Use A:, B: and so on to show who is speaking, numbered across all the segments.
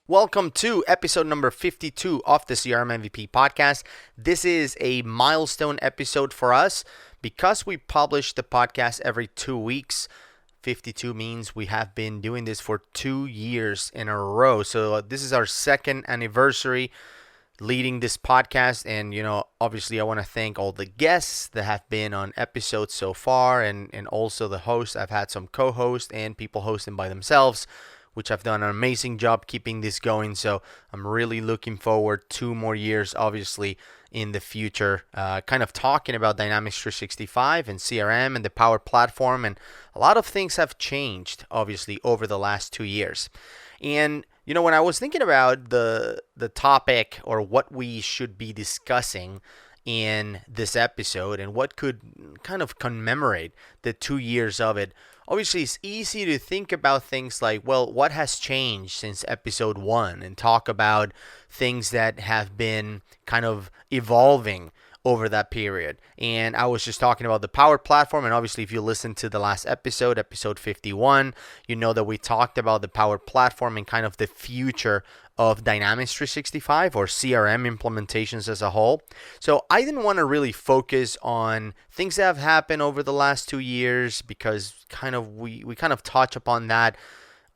A: Welcome to episode number 52 of the CRM MVP podcast. This is a milestone episode for us because we publish the podcast every 2 weeks. 52 means we have been doing this for 2 years in a row. So this is our second anniversary leading this podcast, and obviously I want to thank all the guests that have been on episodes so far, and also the hosts. I've had some co-hosts and people hosting by themselves, which have done an amazing job keeping this going. So I'm really looking forward 2 more years, obviously, in the future, kind of talking about Dynamics 365 and CRM and the Power Platform. And a lot of things have changed, obviously, over the last 2 years. And when I was thinking about the topic or what we should be discussing in this episode and what could kind of commemorate the 2 years of it, obviously it's easy to think about things like, well, what has changed since episode 1, and talk about things that have been kind of evolving over that period. And I was just talking about the Power Platform, and obviously if you listen to the last episode 51, you know that we talked about the Power Platform and kind of the future of Dynamics 365 or CRM implementations as a whole. So I didn't want to really focus on things that have happened over the last 2 years, because we kind of touch upon that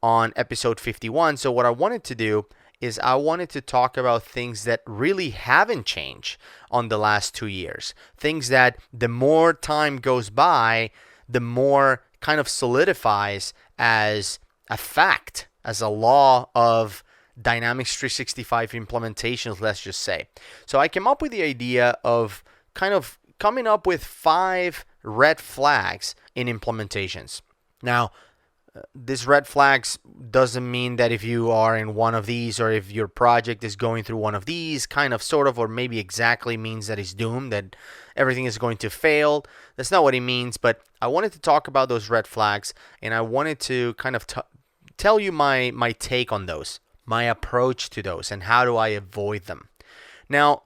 A: on episode 51. So what I wanted to do is I wanted to talk about things that really haven't changed on the last 2 years. Things that the more time goes by, the more kind of solidifies as a fact, as a law of Dynamics 365 implementations, let's just say. So I came up with the idea of kind of coming up with 5 red flags in implementations. Now, this red flags doesn't mean that if you are in one of these, or if your project is going through one of these, kind of, sort of, or maybe exactly means that it's doomed, that everything is going to fail. That's not what it means, but I wanted to talk about those red flags, and I wanted to kind of tell you my take on those, my approach to those, and how do I avoid them. Now,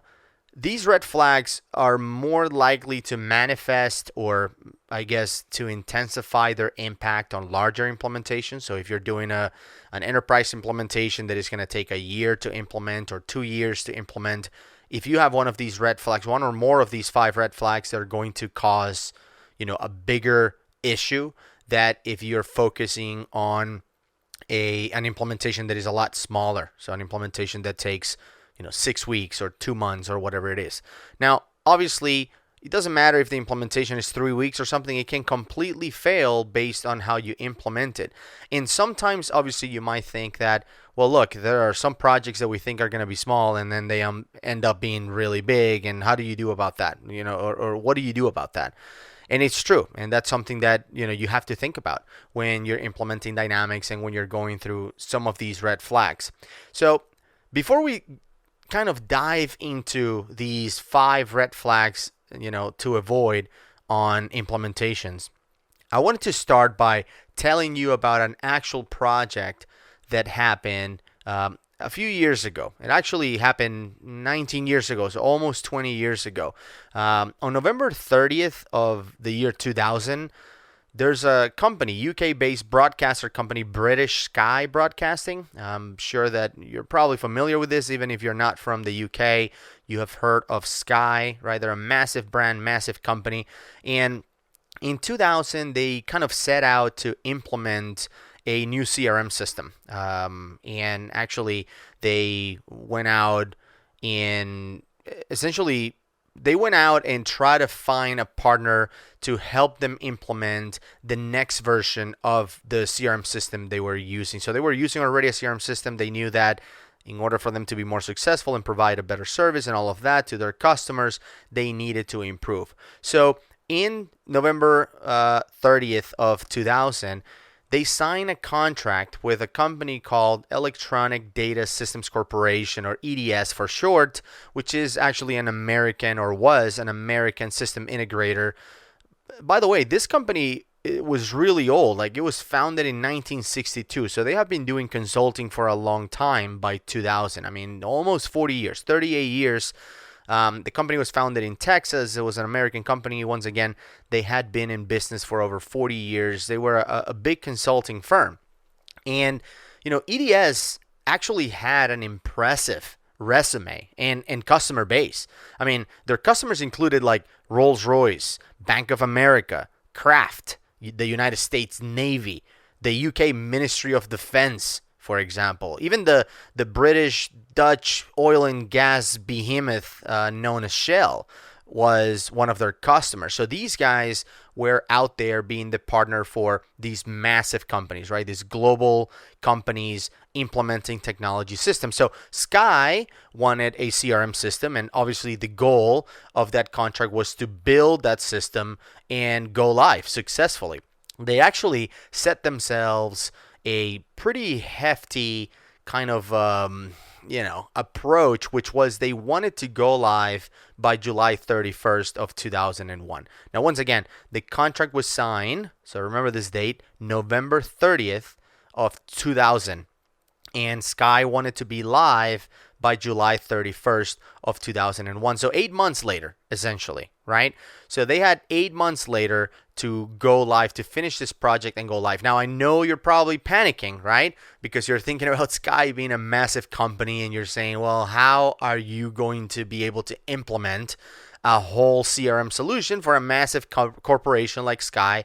A: these red flags are more likely to manifest, or I guess to intensify their impact on larger implementations. So if you're doing an enterprise implementation that is going to take a year to implement or 2 years to implement, if you have one of these red flags, one or more of these 5 red flags that are going to cause, a bigger issue, that if you're focusing on an implementation that is a lot smaller, so an implementation that takes 6 weeks or 2 months or whatever it is. Now, obviously, it doesn't matter if the implementation is 3 weeks or something. It can completely fail based on how you implement it. And sometimes, obviously, you might think that, well, look, there are some projects that we think are going to be small, and then they end up being really big. And how do you do about that? Or what do you do about that? And it's true. And that's something that, you have to think about when you're implementing Dynamics and when you're going through some of these red flags. So before we kind of dive into these 5 red flags, to avoid on implementations, I wanted to start by telling you about an actual project that happened a few years ago. It actually happened 19 years ago, so almost 20 years ago. On November 30th of the year 2000, there's a company, UK-based broadcaster company, British Sky Broadcasting. I'm sure that you're probably familiar with this, even if you're not from the UK. You have heard of Sky, right? They're a massive brand, massive company. And in 2000, they kind of set out to implement a new CRM system. And actually, they went out and essentially they went out and tried to find a partner to help them implement the next version of the CRM system they were using. So they were using already a CRM system. They knew that in order for them to be more successful and provide a better service and all of that to their customers, they needed to improve. So in November 30th of 2000, they signed a contract with a company called Electronic Data Systems Corporation, or EDS for short, which is actually an American, or was an American system integrator. By the way, this company, it was really old. Like, it was founded in 1962. So they have been doing consulting for a long time by 2000. I mean, almost 40 years, 38 years. The company was founded in Texas. It was an American company. Once again, they had been in business for over 40 years. They were a big consulting firm. And, EDS actually had an impressive resume and customer base. I mean, their customers included like Rolls-Royce, Bank of America, Kraft, the United States Navy, the UK Ministry of Defense, for example. Even the British Dutch oil and gas behemoth known as Shell was one of their customers. So these guys were out there being the partner for these massive companies, right? These global companies implementing technology systems. So Sky wanted a CRM system, and obviously the goal of that contract was to build that system and go live successfully. They actually set themselves a pretty hefty kind of approach, which was they wanted to go live by July 31st of 2001. Now, once again, the contract was signed, so remember this date, November 30th of 2000, and Sky wanted to be live by July 31st of 2001. So 8 months later, essentially, right? So they had 8 months later to go live, to finish this project and go live. Now, I know you're probably panicking, right? Because you're thinking about Sky being a massive company and you're saying, well, how are you going to be able to implement a whole CRM solution for a massive corporation like Sky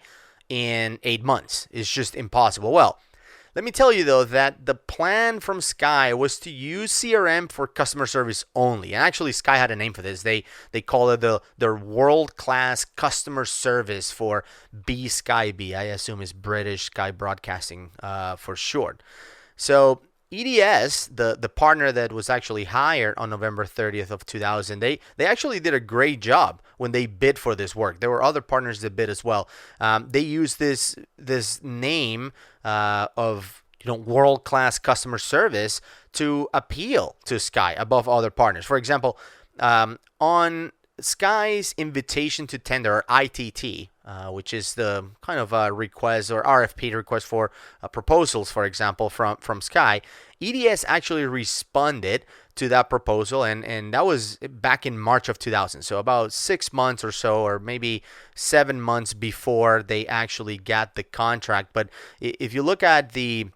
A: in 8 months? It's just impossible. Well, let me tell you, though, that the plan from Sky was to use CRM for customer service only. And actually, Sky had a name for this. They call it their world-class customer service, for BSkyB. I assume is British Sky Broadcasting for short. So EDS, the partner that was actually hired on November 30th of 2000, they actually did a great job when they bid for this work. There were other partners that bid as well. They used this name of world-class customer service to appeal to Sky above other partners. For example, on Sky's invitation to tender, or ITT, which is the kind of a request or RFP request for proposals, for example, from Sky, EDS actually responded to that proposal, and that was back in March of 2000. So about 6 months or so, or maybe 7 months before they actually got the contract. But if you look at the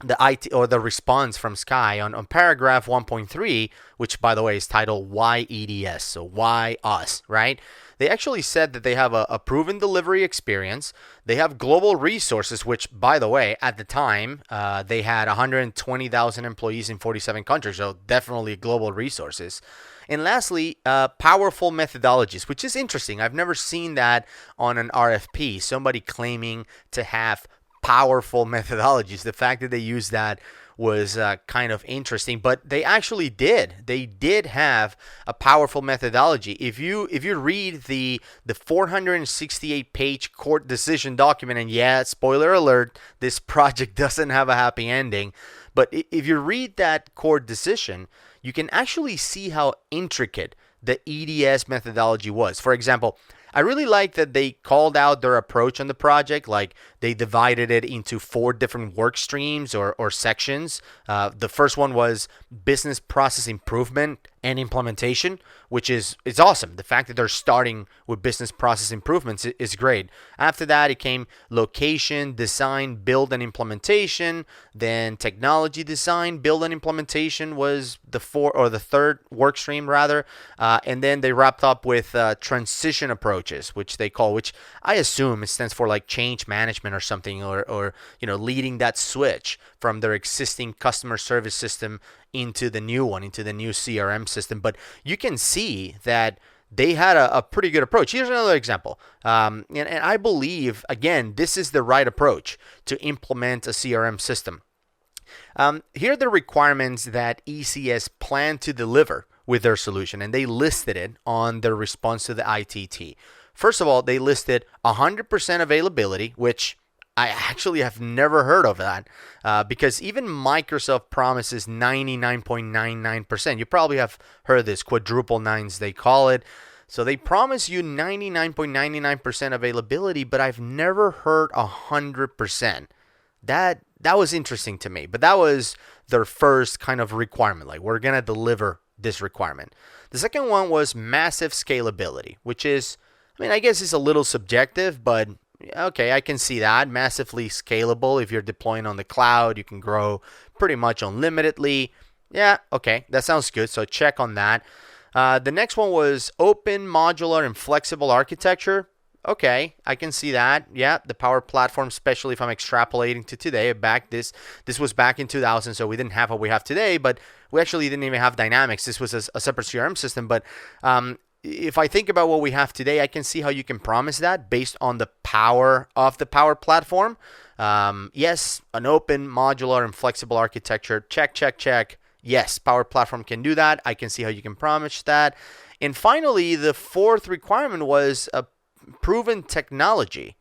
A: IT or the response from Sky on paragraph 1.3, which by the way is titled Why EDS, so why us, right? They actually said that they have a proven delivery experience. They have global resources, which by the way, at the time, they had 120,000 employees in 47 countries, so definitely global resources. And lastly, powerful methodologies, which is interesting. I've never seen that on an RFP, somebody claiming to have powerful methodologies. The fact that they used that was kind of interesting, but they actually did. They did have a powerful methodology. If you read the 468-page court decision document, and yeah, spoiler alert, this project doesn't have a happy ending, but if you read that court decision, you can actually see how intricate the EDS methodology was. For example, I really like that they called out their approach on the project. Like, they divided it into 4 different work streams or sections. The first one was business process improvement and implementation, which is awesome. The fact that they're starting with business process improvements is great. After that, it came location, design, build, and implementation. Then technology design, build, and implementation was the third work stream rather. And then they wrapped up with transition approaches, which I assume it stands for like change management or something, or leading that switch from their existing customer service system into the new one, into the new CRM system. But you can see that they had a pretty good approach. Here's another example. And I believe, again, this is the right approach to implement a CRM system. Here are the requirements that ECS planned to deliver with their solution, and they listed it on their response to the ITT. First of all, they listed 100% availability, which I actually have never heard of that, because even Microsoft promises 99.99%. You probably have heard this, quadruple nines they call it. So they promise you 99.99% availability, but I've never heard 100%. That was interesting to me, but that was their first kind of requirement. Like, we're going to deliver this requirement. The second one was massive scalability, which is, I guess it's a little subjective, but Okay, I can see that. Massively scalable. If you're deploying on the cloud, you can grow pretty much unlimitedly. Yeah, okay, that sounds good. So check on that. The next one was open, modular, and flexible architecture. Okay, I can see that. Yeah, the Power Platform, especially if I'm extrapolating to today. This was back in 2000, so we didn't have what we have today, but we actually didn't even have Dynamics. This was a separate CRM system, but if I think about what we have today, I can see how you can promise that based on the power of the Power Platform. Yes, an open, modular, and flexible architecture. Check, check, check. Yes, Power Platform can do that. I can see how you can promise that. And finally, the fourth requirement was a proven technology.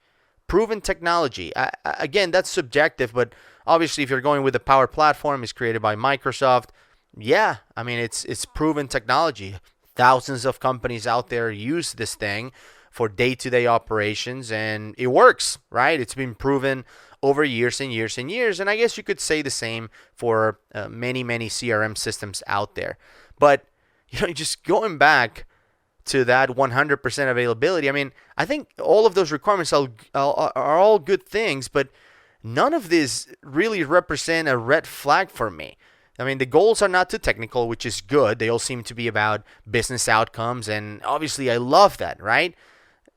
A: Proven technology. Again, that's subjective, but obviously, if you're going with the Power Platform, it's created by Microsoft. Yeah, I mean, it's proven technology. Thousands of companies out there use this thing for day-to-day operations, and it works, right? It's been proven over years and years and years, and I guess you could say the same for many, many CRM systems out there. But just going back to that 100% availability, I mean, I think all of those requirements are all good things, but none of these really represent a red flag for me. I mean, the goals are not too technical, which is good. They all seem to be about business outcomes, and obviously I love that, right?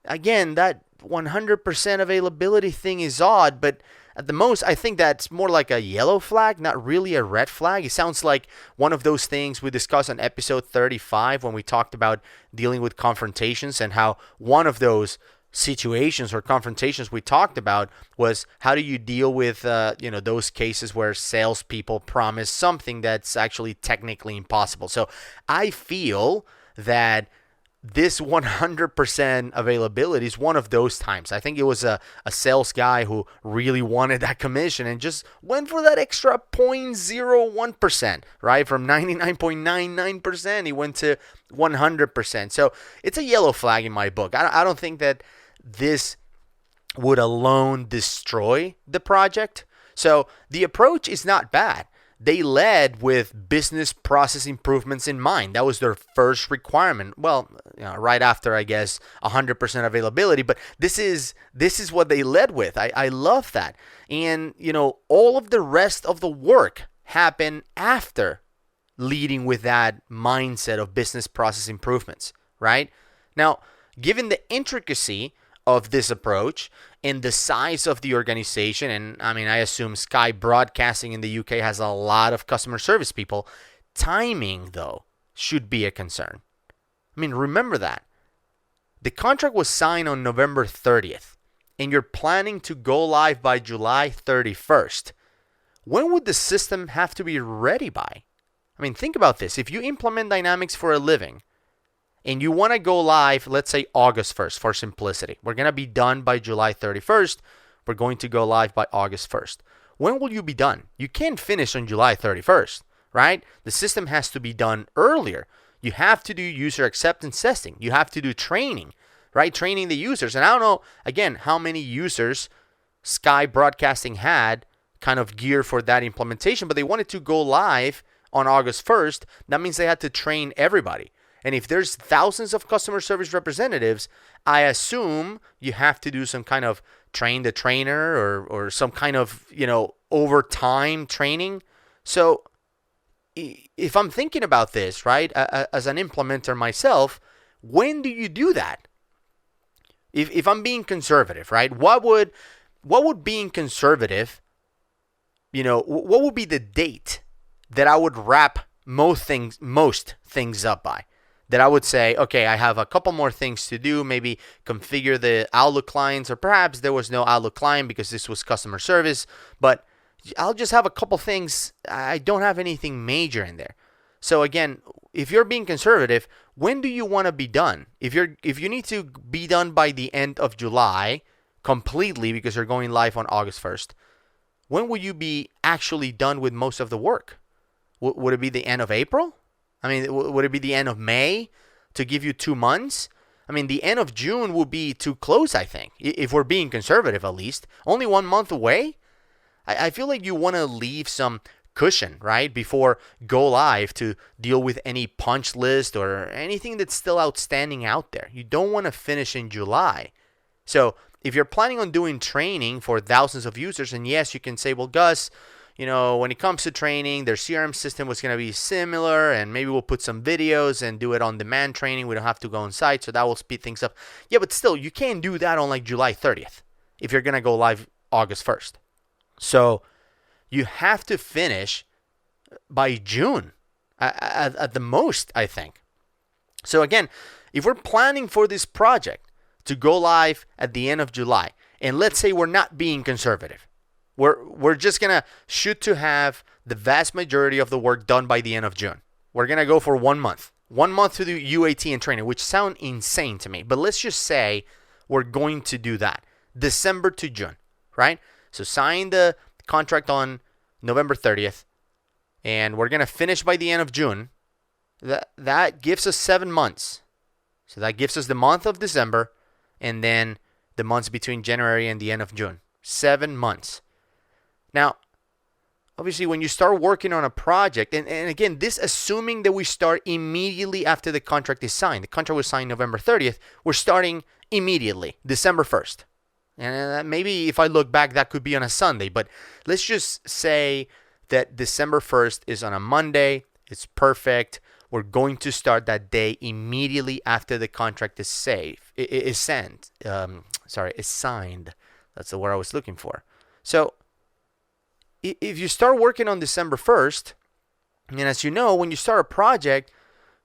A: Again, that 100% availability thing is odd, but at the most, I think that's more like a yellow flag, not really a red flag. It sounds like one of those things we discussed on episode 35 when we talked about dealing with confrontations, and how one of those situations or confrontations we talked about was how do you deal with those cases where salespeople promise something that's actually technically impossible. So I feel that this 100% availability is one of those times. I think it was a sales guy who really wanted that commission and just went for that extra 0.01%, right? From 99.99%, he went to 100%. So it's a yellow flag in my book. I don't think that this would alone destroy the project. So the approach is not bad. They led with business process improvements in mind. That was their first requirement. Well, right after, I guess, 100% availability. But this is what they led with. I love that. And, all of the rest of the work happened after leading with that mindset of business process improvements, right? Now, given the intricacy of this approach and the size of the organization, and I mean, I assume Sky Broadcasting in the UK has a lot of customer service people, timing, though, should be a concern. I mean, remember that. The contract was signed on November 30th, and you're planning to go live by July 31st. When would the system have to be ready by? I mean, think about this. If you implement Dynamics for a living, and you want to go live, let's say August 1st for simplicity. We're going to be done by July 31st. We're going to go live by August 1st. When will you be done? You can't finish on July 31st, right? The system has to be done earlier. You have to do user acceptance testing. You have to do training, right? Training the users. And I don't know, again, how many users Sky Broadcasting had kind of gear for that implementation, but they wanted to go live on August 1st. That means they had to train everybody. And if there's thousands of customer service representatives, I assume you have to do some kind of train the trainer or some kind of, overtime training. So if I'm thinking about this, right, as an implementer myself, when do you do that? If I'm being conservative, right, what would being conservative, what would be the date that I would wrap most things up by? That I would say, okay, I have a couple more things to do, maybe configure the Outlook clients, or perhaps there was no Outlook client because this was customer service, but I'll just have a couple things. I don't have anything major in there. So again, if you're being conservative, when do you want to be done? If you need to be done by the end of July completely because you're going live on August 1st, when will you be actually done with most of the work? Would it be the end of April? I mean, would it be the end of May to give you 2 months? I mean, the end of June would be too close, I think, if we're being conservative at least. Only 1 month away? I feel like you want to leave some cushion, right, before go live to deal with any punch list or anything that's still outstanding out there. You don't want to finish in July. So if you're planning on doing training for thousands of users, and yes, you can say, well, Gus, when it comes to training, their CRM system was going to be similar, and maybe we'll put some videos and do it on demand training. We don't have to go on site, so that will speed things up. Yeah, but still, you can't do that on like July 30th if you're going to go live August 1st. So you have to finish by June at the most, I think. So again, if we're planning for this project to go live at the end of July, and let's say we're not being conservative, we're just going to shoot to have the vast majority of the work done by the end of June. We're going to go for 1 month. 1 month to do UAT and training, which sound insane to me. But let's just say we're going to do that. December to June, right? So sign the contract on November 30th, and we're going to finish by the end of June. That gives us 7 months. So that gives us the month of December and then the months between January and the end of June. 7 months. Now, obviously, when you start working on a project, and again, this assuming that we start immediately after the contract is signed. The contract was signed November 30th. We're starting immediately, December 1st. And maybe if I look back, that could be on a Sunday. But let's just say that December 1st is on a Monday. It's perfect. We're going to start that day immediately after the contract is signed. That's the word I was looking for. So if you start working on December 1st, and as you know, when you start a project,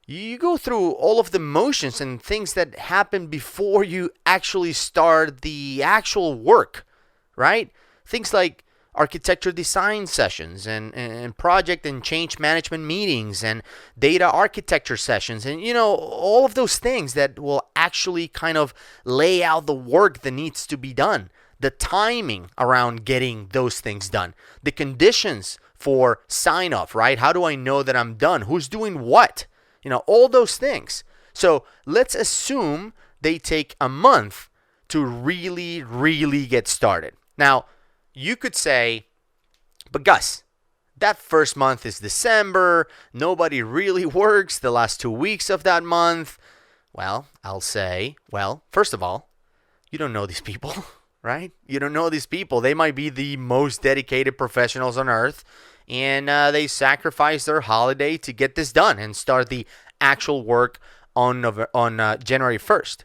A: you go through all of the motions and things that happen before you actually start the actual work, right? Things like architecture design sessions and project and change management meetings and data architecture sessions and, all of those things that will actually kind of lay out the work that needs to be done. The timing around getting those things done, the conditions for sign off, right? How do I know that I'm done? Who's doing what? All those things. So let's assume they take a month to really, really get started. Now, you could say, but Gus, that first month is December. Nobody really works the last 2 weeks of that month. Well, I'll say, first of all, you don't know these people. Right? You don't know these people. They might be the most dedicated professionals on earth, and they sacrifice their holiday to get this done and start the actual work on January 1st.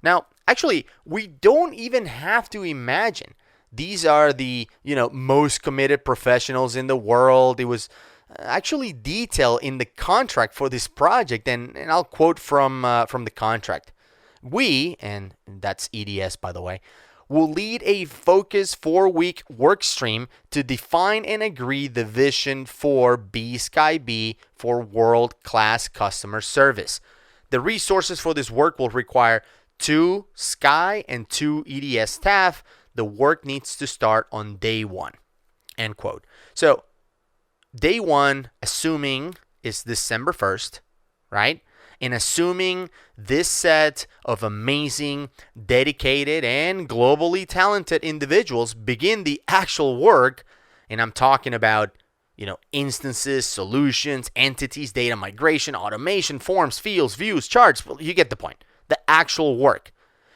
A: Now, actually, we don't even have to imagine these are the most committed professionals in the world. It was actually detailed in the contract for this project, and I'll quote from the contract. We, and that's EDS by the way, will lead a focused 4-week work stream to define and agree the vision for BSkyB for world-class customer service. The resources for this work will require 2 Sky and 2 EDS staff. The work needs to start on day 1. End quote. So, day 1, assuming is December 1st, right? And assuming this set of amazing, dedicated, and globally talented individuals begin the actual work, and I'm talking about, instances, solutions, entities, data migration, automation, forms, fields, views, charts, well, you get the point. The actual work.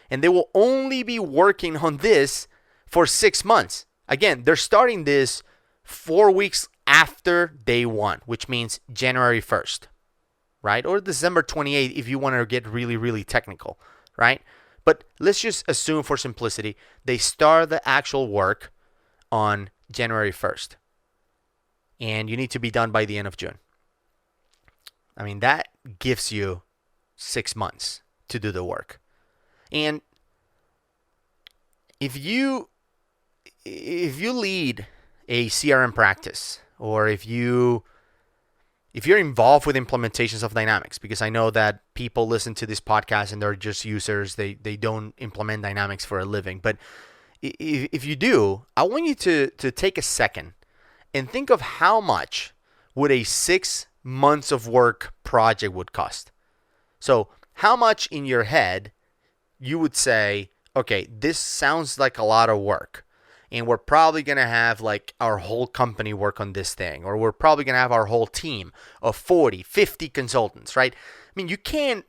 A: And they will only be working on this for 6 months. Again, they're starting this 4 weeks after day 1, which means January 1st. Right? Or December 28th if you want to get really, really technical, right? But let's just assume for simplicity, they start the actual work on January 1st. And you need to be done by the end of June. I mean, that gives you 6 months to do the work. And if you lead a CRM practice, or if you're involved with implementations of Dynamics, because I know that people listen to this podcast and they're just users, they don't implement Dynamics for a living. But if you do, I want you to take a second and think of how much would a 6 months of work project would cost. So how much in your head you would say, okay, this sounds like a lot of work. And we're probably going to have like our whole company work on this thing. Or we're probably going to have our whole team of 40, 50 consultants, right? I mean, you can't,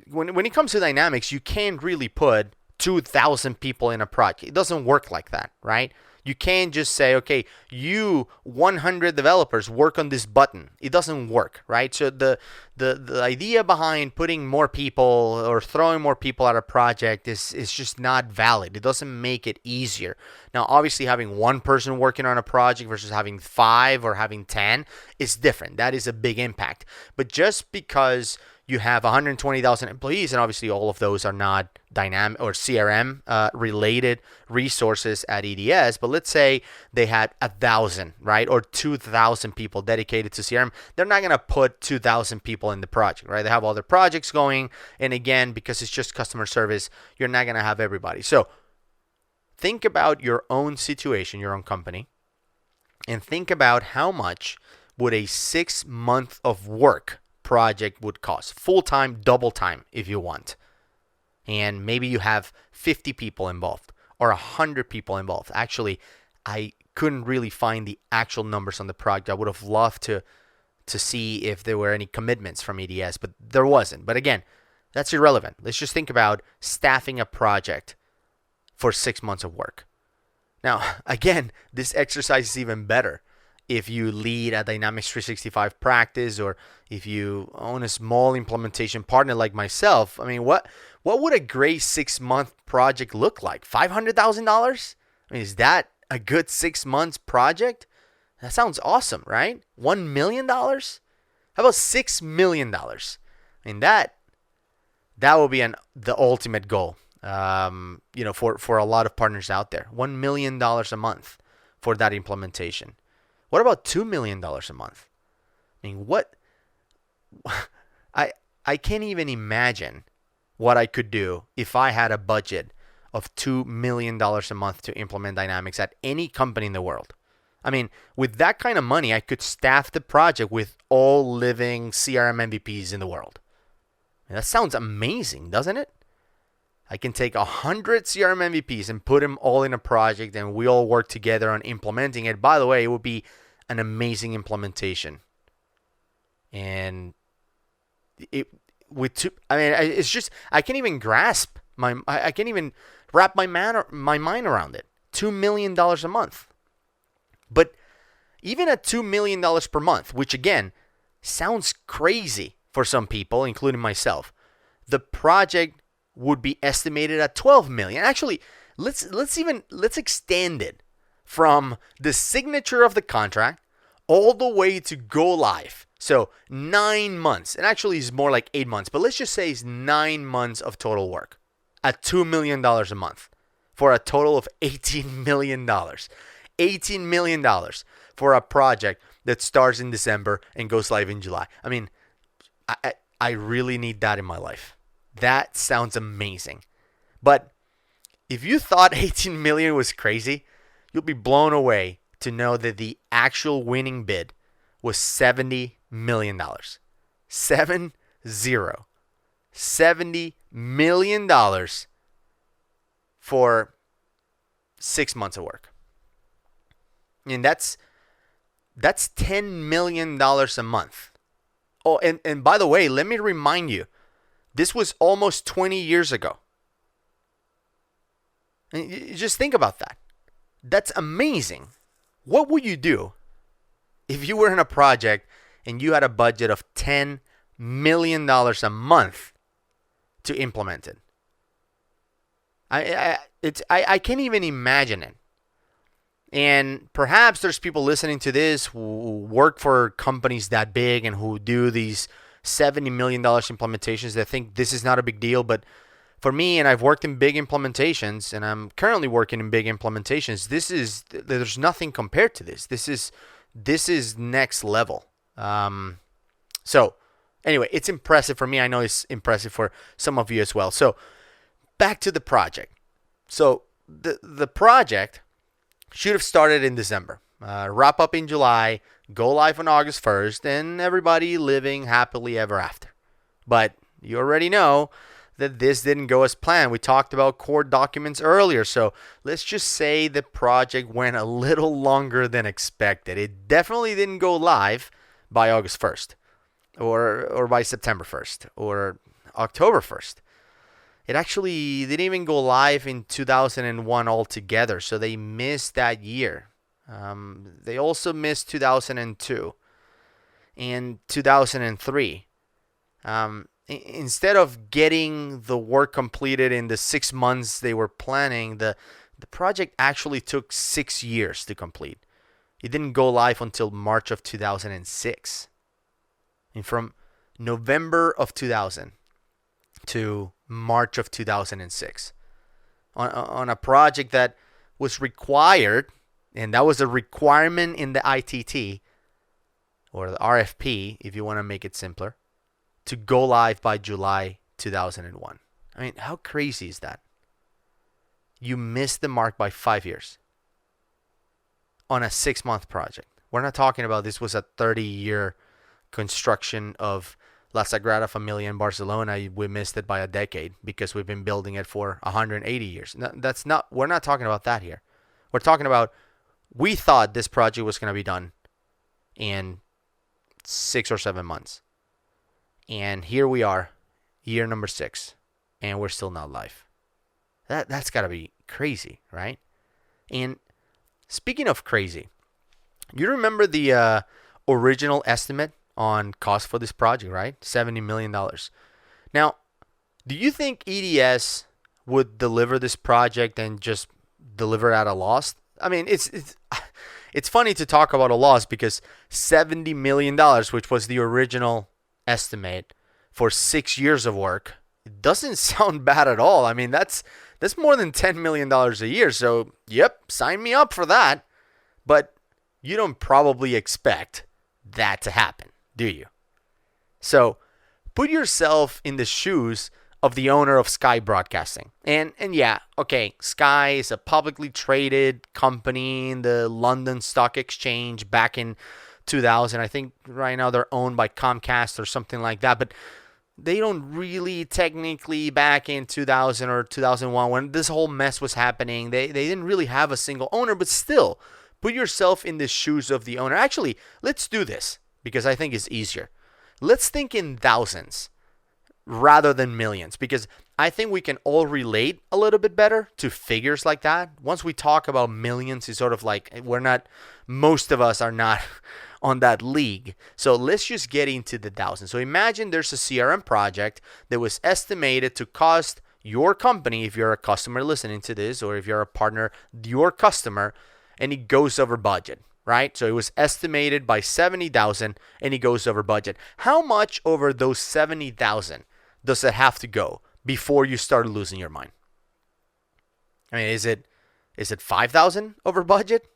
A: when it comes to Dynamics, you can't really put 2,000 people in a project. It doesn't work like that, right? You can't just say, okay, you 100 developers work on this button. It doesn't work, right? So the idea behind putting more people or throwing more people at a project is just not valid. It doesn't make it easier. Now, obviously, having one person working on a project versus having 5 or having 10 is different. That is a big impact. But just because you have 120,000 employees, and obviously all of those are not Dynamic or CRM related resources at EDS, but let's say they had 1,000, right, or 2,000 people dedicated to CRM. They're not going to put 2,000 people in the project, right? They have other projects going, and again, because it's just customer service, you're not going to have everybody. So think about your own situation, your own company, and think about how much would a 6-month of work project would cost, full-time, double time if you want. And maybe you have 50 people involved or 100 people involved. Actually, I couldn't really find the actual numbers on the project. I would have loved to see if there were any commitments from EDS, but there wasn't. But again, that's irrelevant. Let's just think about staffing a project for 6 months of work. Now, again, this exercise is even better if you lead a Dynamics 365 practice or if you own a small implementation partner like myself. I mean, what would a great 6-month project look like? $500,000? I mean, is that a good 6 months project? That sounds awesome, right? $1 million? How about $6 million? I mean, that will be the ultimate goal, for a lot of partners out there. $1 million a month for that implementation. What about $2 million a month? I mean, I can't even imagine what I could do if I had a budget of $2 million a month to implement Dynamics at any company in the world. I mean, with that kind of money, I could staff the project with all living CRM MVPs in the world. And that sounds amazing, doesn't it? I can take 100 CRM MVPs and put them all in a project, and we all work together on implementing it. By the way, it would be an amazing implementation. And it's just, I can't even grasp I can't even wrap my mind around it. $2 million a month. But even at $2 million per month, which again sounds crazy for some people, including myself, the project would be estimated at $12 million. Actually, let's extend it from the signature of the contract all the way to go live. So 9 months, and actually it's more like 8 months, but let's just say it's 9 months of total work at $2 million a month for a total of $18 million. $18 million for a project that starts in December and goes live in July. I mean, I really need that in my life. That sounds amazing. But if you thought 18 million was crazy, you'll be blown away to know that the actual winning bid was $70 million. 70. $70 million for 6 months of work. And that's $10 million a month. Oh, and by the way, let me remind you, this was almost 20 years ago. And just think about that. That's amazing. What would you do if you were in a project and you had a budget of $10 million a month to implement it? I can't even imagine it. And perhaps there's people listening to this who work for companies that big and who do these $70 million implementations that think this is not a big deal. But for me, and I've worked in big implementations, and I'm currently working in big implementations, there's nothing compared to this. This is next level. So anyway, it's impressive for me. I know it's impressive for some of you as well. So back to the project. So the project should have started in December, wrap up in July, go live on August 1st, and everybody living happily ever after. But you already know that this didn't go as planned. We talked about core documents earlier, so let's just say the project went a little longer than expected. It definitely didn't go live by August 1st or by September 1st or October 1st. It actually didn't even go live in 2001 altogether, so they missed that year. They also missed 2002 and 2003. Instead of getting the work completed in the 6 months they were planning, the project actually took 6 years to complete. It didn't go live until March of 2006. And from November of 2000 to March of 2006 on a project that was required, and that was a requirement in the ITT or the RFP, if you want to make it simpler, to go live by July 2001. I mean, how crazy is that? You missed the mark by 5 years on a 6-month project. We're not talking about this was a 30-year construction of La Sagrada Familia in Barcelona. We missed it by a decade because we've been building it for 180 years. No, we're not talking about that here. We're talking about, we thought this project was going to be done in 6 or 7 months. And here we are, year number 6, and we're still not live. That's got to be crazy, right? And speaking of crazy, you remember the original estimate on cost for this project, right? $70 million. Now, do you think EDS would deliver this project and just deliver it at a loss? I mean, it's funny to talk about a loss because $70 million, which was the original estimate for 6 years of work, it doesn't sound bad at all. I mean, that's more than $10 million a year. So, yep, sign me up for that. But you don't probably expect that to happen, do you? So, put yourself in the shoes of the owner of Sky Broadcasting. And yeah, okay, Sky is a publicly traded company in the London Stock Exchange back in 2000. I think right now they're owned by Comcast or something like that, but they don't really technically, back in 2000 or 2001 when this whole mess was happening, they didn't really have a single owner. But still, put yourself in the shoes of the owner. Actually, let's do this because I think it's easier. Let's think in thousands rather than millions, because I think we can all relate a little bit better to figures like that. Once we talk about millions, it's sort of like most of us are not on that league. So let's just get into the thousands. So imagine there's a CRM project that was estimated to cost your company, if you're a customer listening to this, or if you're a partner, your customer, and it goes over budget, right? So it was estimated by 70,000 and it goes over budget. How much over those 70,000 does it have to go before you start losing your mind? I mean, is it 5,000 over budget?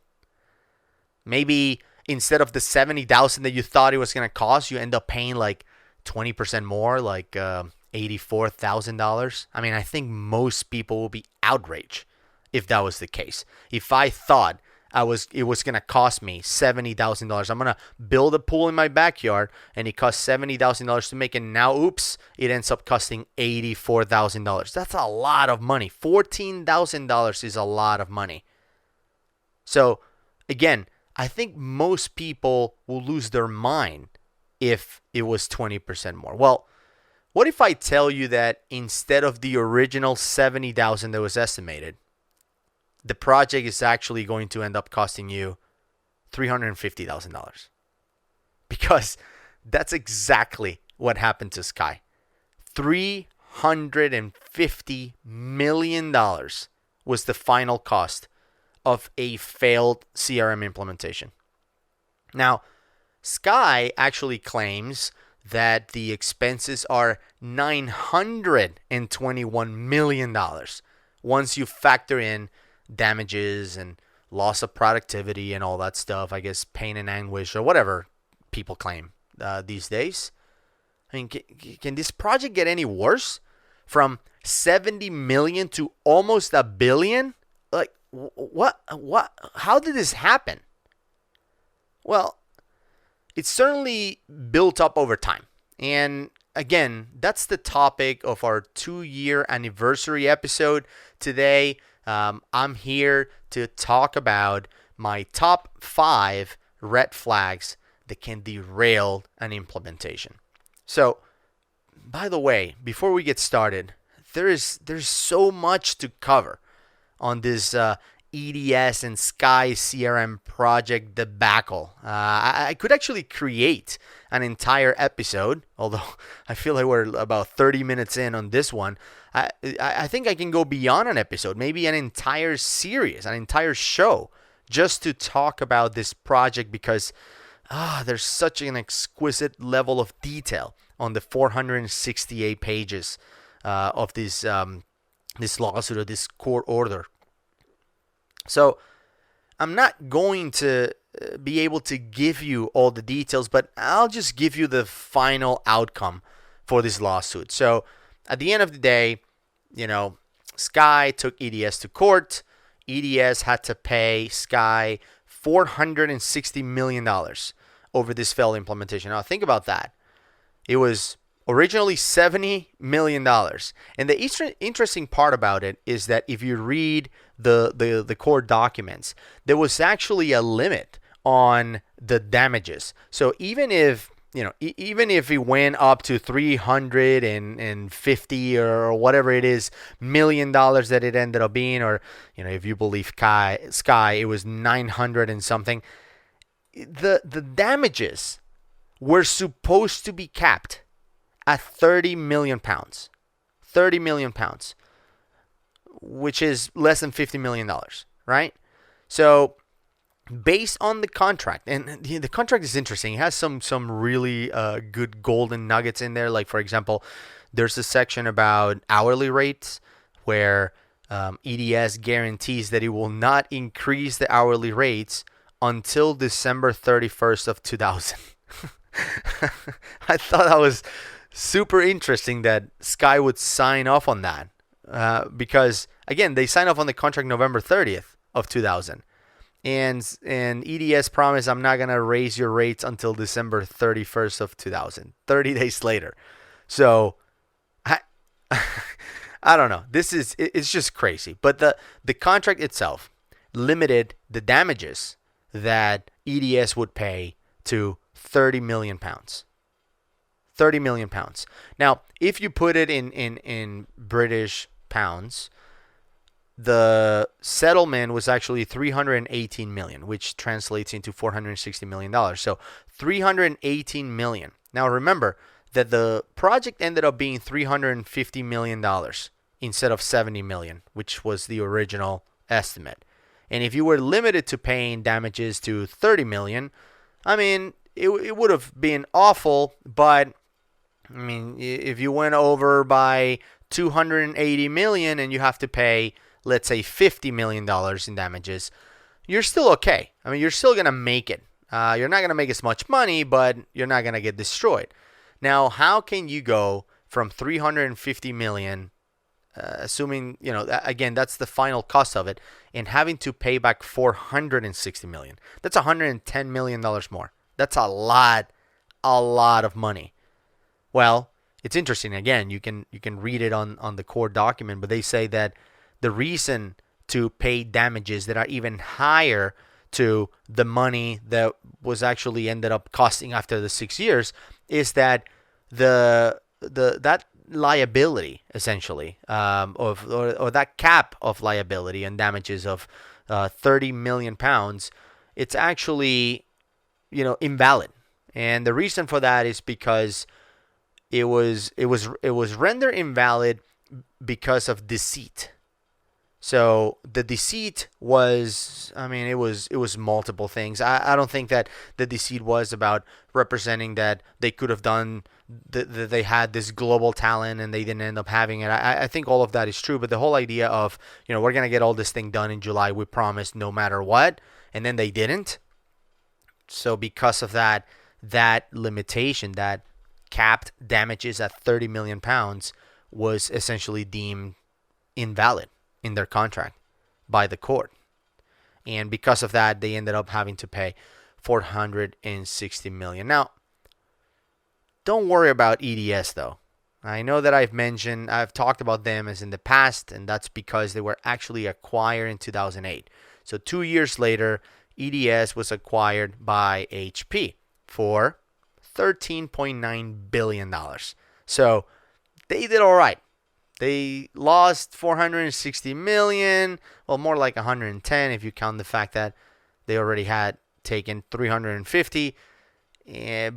A: Maybe instead of the 70,000 that you thought it was going to cost, you end up paying like 20% more, like $84,000. I mean, I think most people will be outraged if that was the case. If I thought it was going to cost me $70,000, I'm going to build a pool in my backyard and it costs $70,000 to make it. Now, oops, it ends up costing $84,000. That's a lot of money. $14,000 is a lot of money. So, again, I think most people will lose their mind if it was 20% more. Well, what if I tell you that instead of the original 70,000 that was estimated, the project is actually going to end up costing you $350,000? Because that's exactly what happened to Sky. $350 million was the final cost of a failed CRM implementation. Now, Sky actually claims that the expenses are $921 million once you factor in damages and loss of productivity and all that stuff, I guess pain and anguish or whatever people claim these days. I mean, can this project get any worse? From 70 million to almost $1 billion? Like, what? How did this happen? Well, it's certainly built up over time. And again, that's the topic of our 2-year anniversary episode today. I'm here to talk about my top 5 red flags that can derail an implementation. So, by the way, before we get started, there's so much to cover on this EDS and Sky CRM project debacle. I could actually create an entire episode, although I feel like we're about 30 minutes in on this one. I think I can go beyond an episode, maybe an entire series, an entire show, just to talk about this project, because there's such an exquisite level of detail on the 468 pages of this lawsuit, or this court order. So I'm not going to be able to give you all the details, but I'll just give you the final outcome for this lawsuit. So at the end of the day, Sky took EDS to court. EDS had to pay Sky $460 million over this failed implementation. Now think about that. It was originally $70 million. And the interesting part about it is that if you read the court documents, there was actually a limit on the damages. So even if it went up to 350 or whatever it is $million that it ended up being, or if you believe Sky, it was 900 and something. The damages were supposed to be capped at 30 million pounds. 30 million pounds, which is less than $50 million, right? So based on the contract, and the contract is interesting. It has some really good golden nuggets in there. Like, for example, there's a section about hourly rates where EDS guarantees that it will not increase the hourly rates until December 31st of 2000. I thought that was super interesting that Sky would sign off on that, because again, they signed off on the contract November 30th of 2000, and EDS promised, I'm not gonna raise your rates until December 31st of 2000, 30 days later. So I don't know. It's just crazy. But the contract itself limited the damages that EDS would pay to 30 million pounds. 30 million pounds. Now, if you put it in British pounds, the settlement was actually 318 million, which translates into $460 million. So 318 million. Now remember that the project ended up being $350 million instead of 70 million, which was the original estimate. And if you were limited to paying damages to 30 million, I mean, it would have been awful, but I mean, if you went over by 280 million and you have to pay, let's say, $50 million in damages, you're still okay. I mean, you're still going to make it. You're not going to make as much money, but you're not going to get destroyed. Now, how can you go from 350 million, assuming, again, that's the final cost of it, and having to pay back 460 million? That's $110 million more. That's a lot of money. Well, it's interesting. Again, you can read it on the court document, but they say that the reason to pay damages that are even higher to the money that was actually ended up costing after the 6 years is that that liability, essentially, or that cap of liability and damages of 30 million pounds, it's actually invalid. And the reason for that is because it was rendered invalid because of deceit. So the deceit was, I mean, it was multiple things. I don't think that the deceit was about representing that they could have done, that they had this global talent and they didn't end up having it. I think all of that is true, but the whole idea of, we're going to get all this thing done in July, we promised, no matter what, and then they didn't. So because of that limitation, that capped damages at 30 million pounds was essentially deemed invalid in their contract by the court. And because of that, they ended up having to pay 460 million. Now, don't worry about EDS though. I know that I've talked about them as in the past, and that's because they were actually acquired in 2008. So 2 years later, EDS was acquired by HP for $13.9 billion. So they did all right. They lost 460 million, well, more like 110 if you count the fact that they already had taken 350,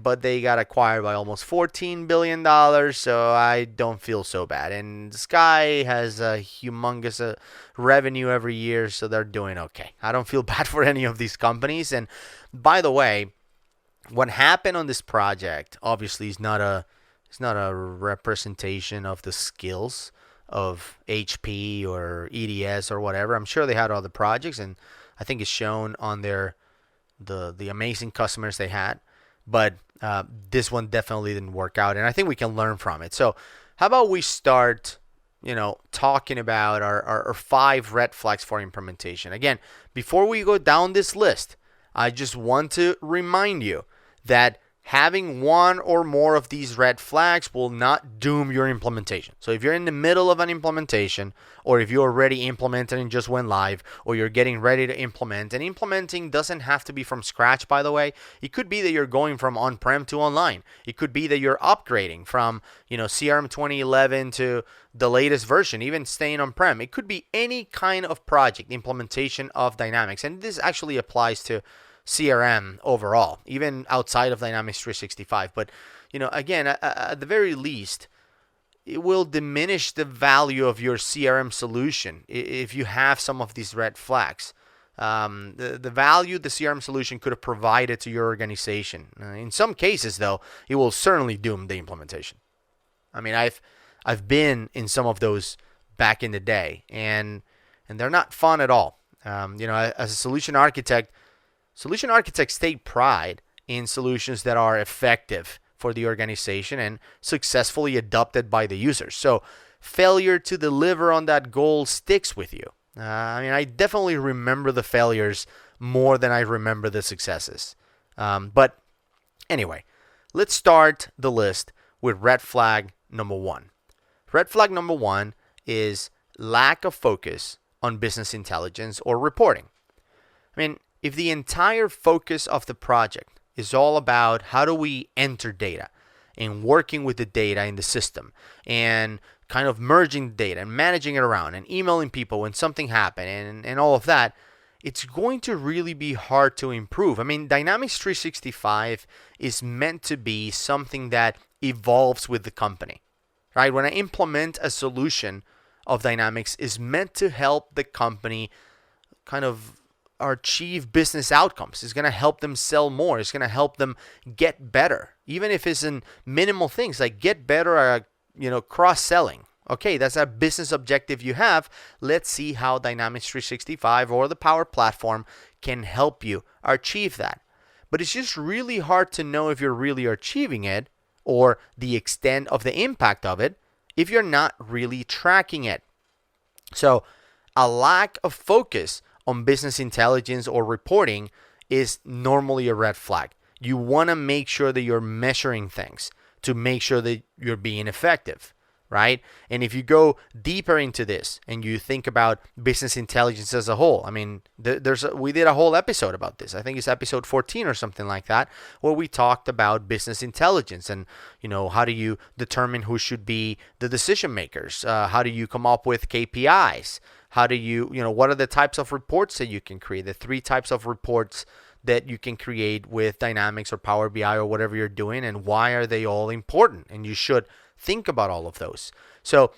A: but they got acquired by almost $14 billion, so I don't feel so bad. And Sky has a humongous revenue every year, so they're doing okay. I don't feel bad for any of these companies. And by the way, what happened on this project obviously is not a representation of the skills of HP or EDS or whatever. I'm sure they had other projects, and I think it's shown on their the amazing customers they had. But this one definitely didn't work out, and I think we can learn from it. So how about we start, talking about our 5 red flags for implementation. Again, before we go down this list, I just want to remind you that having one or more of these red flags will not doom your implementation. So if you're in the middle of an implementation, or if you already implemented and just went live, or you're getting ready to implement, and implementing doesn't have to be from scratch, by the way. It could be that you're going from on-prem to online. It could be that you're upgrading from, CRM 2011 to the latest version, even staying on-prem. It could be any kind of project, implementation of Dynamics. And this actually applies to CRM overall, even outside of Dynamics 365. But, again, at the very least, it will diminish the value of your CRM solution if you have some of these red flags. The value the CRM solution could have provided to your organization. In some cases, though, it will certainly doom the implementation. I mean, I've been in some of those back in the day, and they're not fun at all. As a solution architect, solution architects take pride in solutions that are effective for the organization and successfully adopted by the users. So failure to deliver on that goal sticks with you. I definitely remember the failures more than I remember the successes. But anyway, let's start the list with red flag number 1. Red flag number 1 is lack of focus on business intelligence or reporting. If the entire focus of the project is all about how do we enter data and working with the data in the system and kind of merging the data and managing it around and emailing people when something happened and all of that, it's going to really be hard to improve. Dynamics 365 is meant to be something that evolves with the company, right? When I implement a solution of Dynamics, is meant to help the company kind of achieve business outcomes. It's going to help them sell more. It's going to help them get better, even if it's in minimal things like get better at cross-selling. Okay, that's a business objective you have. Let's see how Dynamics 365 or the Power Platform can help you achieve that. But it's just really hard to know if you're really achieving it or the extent of the impact of it if you're not really tracking it. So a lack of focus on business intelligence or reporting is normally a red flag. You want to make sure that you're measuring things to make sure that you're being effective, right? And if you go deeper into this and you think about business intelligence as a whole, we did a whole episode about this. I think it's episode 14 or something like that, where we talked about business intelligence and, how do you determine who should be the decision makers? How do you come up with KPIs? How do you, what are the types of reports that you can create? The 3 types of reports that you can create with Dynamics or Power BI or whatever you're doing, and why are they all important? And you should think about all of those. So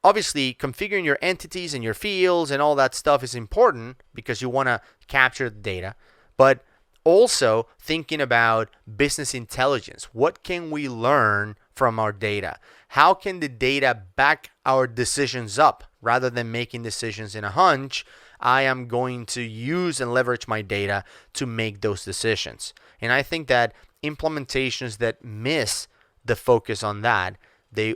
A: obviously, configuring your entities and your fields and all that stuff is important because you want to capture the data, but also thinking about business intelligence. What can we learn from our data? How can the data back our decisions up? Rather than making decisions in a hunch, I am going to use and leverage my data to make those decisions. And I think that implementations that miss the focus on that, they,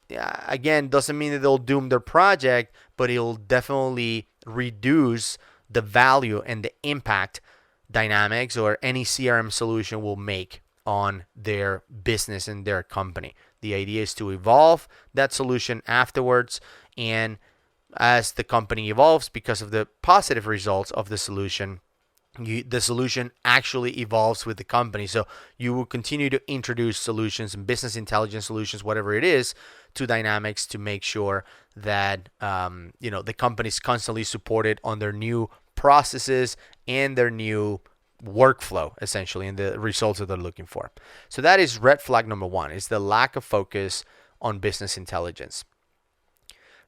A: again, doesn't mean that they'll doom their project, but it'll definitely reduce the value and the impact Dynamics or any CRM solution will make on their business and their company. The idea is to evolve that solution afterwards, and as the company evolves because of the positive results of the solution, the solution actually evolves with the company. So you will continue to introduce solutions and business intelligence solutions, whatever it is, to Dynamics to make sure that the company is constantly supported on their new processes and their new workflow, essentially, and the results that they're looking for. So that is red flag number one, is the lack of focus on business intelligence.